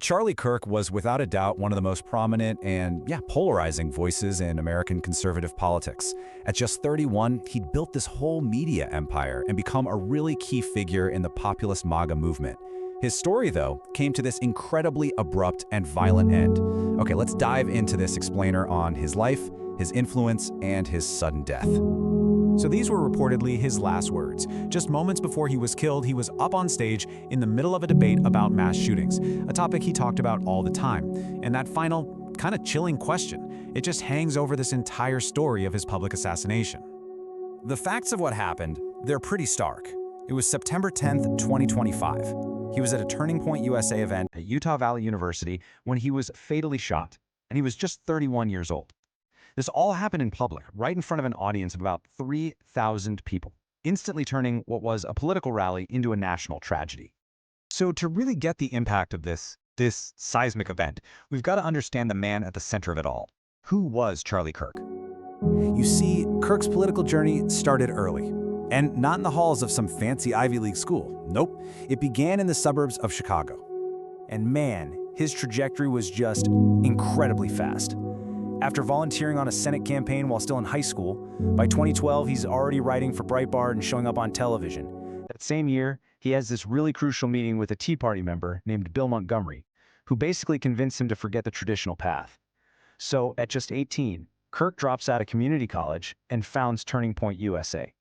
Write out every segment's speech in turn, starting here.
Charlie Kirk was without a doubt one of the most prominent and, polarizing voices in American conservative politics. At just 31, he'd built this whole media empire and become a really key figure in the populist MAGA movement. His story, though, came to this incredibly abrupt and violent end. Okay, let's dive into this explainer on his life, his influence, and his sudden death. So these were reportedly his last words. Just moments before he was killed, he was up on stage in the middle of a debate about mass shootings, a topic he talked about all the time. And that final, kind of chilling question, it just hangs over this entire story of his public assassination. The facts of what happened, they're pretty stark. It was September 10th, 2025. He was at a Turning Point USA event at Utah Valley University when he was fatally shot, and he was just 31 years old. This all happened in public, right in front of an audience of about 3,000 people, instantly turning what was a political rally into a national tragedy. So to really get the impact of this seismic event, we've got to understand the man at the center of it all. Who was Charlie Kirk? You see, Kirk's political journey started early, and not in the halls of some fancy Ivy League school. Nope, it began in the suburbs of Chicago. And man, his trajectory was just incredibly fast. After volunteering on a Senate campaign while still in high school, by 2012 he's already writing for Breitbart and showing up on television. That same year, he has this really crucial meeting with a Tea Party member named Bill Montgomery, who basically convinced him to forget the traditional path. So at just 18, Kirk drops out of community college and founds Turning Point USA.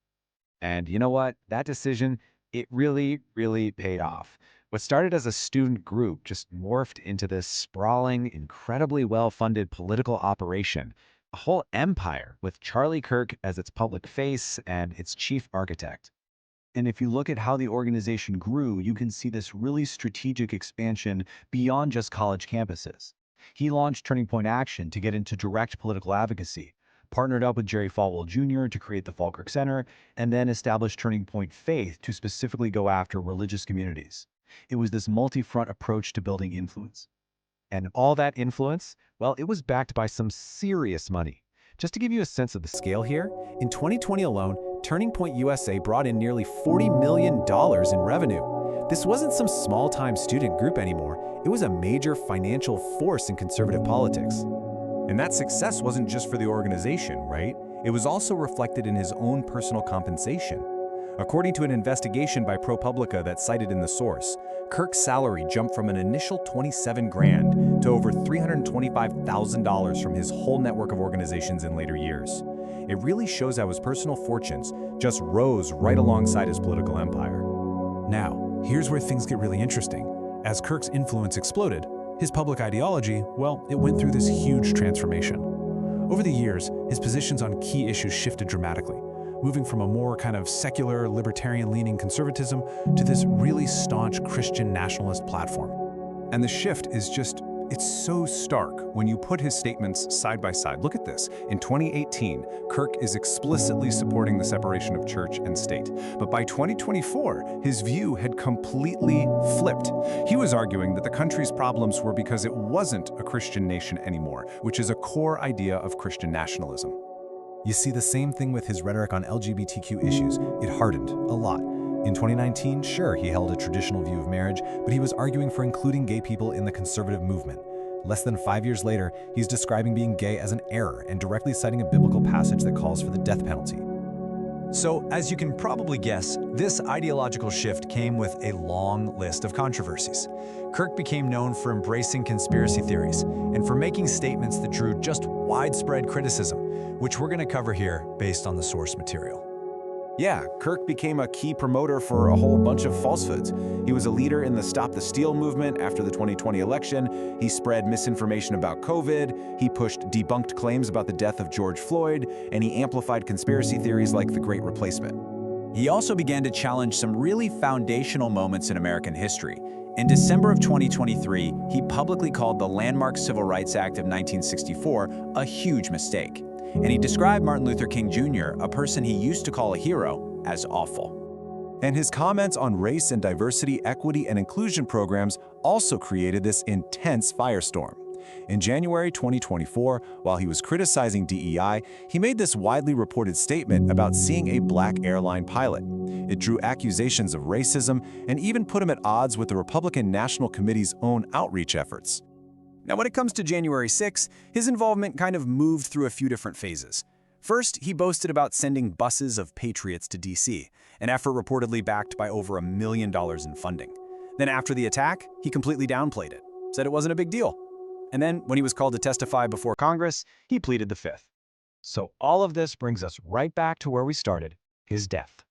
And you know what? That decision, it really, really paid off. What started as a student group just morphed into this sprawling, incredibly well-funded political operation, a whole empire with Charlie Kirk as its public face and its chief architect. And if you look at how the organization grew, you can see this really strategic expansion beyond just college campuses. He launched Turning Point Action to get into direct political advocacy, partnered up with Jerry Falwell Jr. to create the Falkirk Center, and then established Turning Point Faith to specifically go after religious communities. It was this multi-front approach to building influence. And all that influence, well, it was backed by some serious money. Just to give you a sense of the scale here, in 2020 alone, Turning Point USA brought in nearly $40 million in revenue. This wasn't some small-time student group anymore. It was a major financial force in conservative politics. And that success wasn't just for the organization, right? It was also reflected in his own personal compensation. According to an investigation by ProPublica that's cited in the source, Kirk's salary jumped from an initial $27,000 to over $325,000 from his whole network of organizations in later years. It really shows how his personal fortunes just rose right alongside his political empire. Now, here's where things get really interesting. As Kirk's influence exploded, his public ideology, well, it went through this huge transformation. Over the years, his positions on key issues shifted dramatically, moving from a more kind of secular, libertarian-leaning conservatism to this really staunch Christian nationalist platform. And the shift is just, it's so stark when you put his statements side by side. Look at this. In 2018, Kirk is explicitly supporting the separation of church and state. But by 2024, his view had completely flipped. He was arguing that the country's problems were because it wasn't a Christian nation anymore, which is a core idea of Christian nationalism. You see the same thing with his rhetoric on LGBTQ issues. It hardened a lot. In 2019, sure, he held a traditional view of marriage, but he was arguing for including gay people in the conservative movement. Less than 5 years later, he's describing being gay as an error and directly citing a biblical passage that calls for the death penalty. So, as you can probably guess, this ideological shift came with a long list of controversies. Kirk became known for embracing conspiracy theories and for making statements that drew just widespread criticism, which we're going to cover here based on the source material. Yeah, Kirk became a key promoter for a whole bunch of falsehoods. He was a leader in the Stop the Steal movement after the 2020 election. He spread misinformation about COVID. He pushed debunked claims about the death of George Floyd, and he amplified conspiracy theories like the Great Replacement. He also began to challenge some really foundational moments in American history. In December of 2023, he publicly called the landmark Civil Rights Act of 1964 a huge mistake. And he described Martin Luther King Jr., a person he used to call a hero, as awful. And his comments on race and diversity, equity, and inclusion programs also created this intense firestorm. In January 2024, while he was criticizing DEI, he made this widely reported statement about seeing a black airline pilot. It drew accusations of racism and even put him at odds with the Republican National Committee's own outreach efforts. Now, when it comes to January 6, his involvement kind of moved through a few different phases. First, he boasted about sending buses of patriots to D.C., an effort reportedly backed by over $1 million in funding. Then after the attack, he completely downplayed it, said it wasn't a big deal. And then, when he was called to testify before Congress, he pleaded the Fifth. So all of this brings us right back to where we started, his death.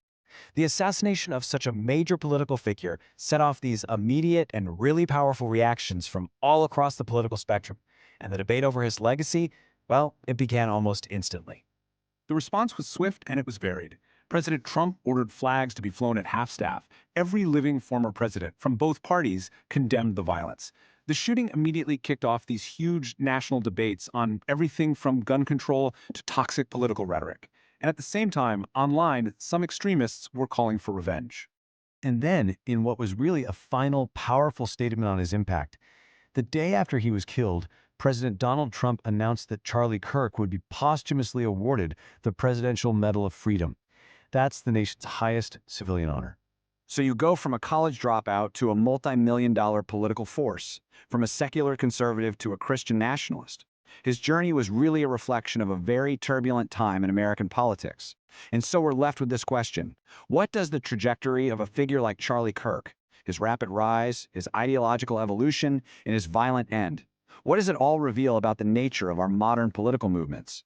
The assassination of such a major political figure set off these immediate and really powerful reactions from all across the political spectrum, and the debate over his legacy, well, it began almost instantly. The response was swift and it was varied. President Trump ordered flags to be flown at half-staff. Every living former president from both parties condemned the violence. The shooting immediately kicked off these huge national debates on everything from gun control to toxic political rhetoric. And at the same time, online, some extremists were calling for revenge. And then, in what was really a final, powerful statement on his impact, the day after he was killed, President Donald Trump announced that Charlie Kirk would be posthumously awarded the Presidential Medal of Freedom. That's the nation's highest civilian honor. So you go from a college dropout to a multi-million-dollar political force, from a secular conservative to a Christian nationalist. His journey was really a reflection of a very turbulent time in American politics. And so we're left with this question. What does the trajectory of a figure like Charlie Kirk, his rapid rise, his ideological evolution, and his violent end, what does it all reveal about the nature of our modern political movements?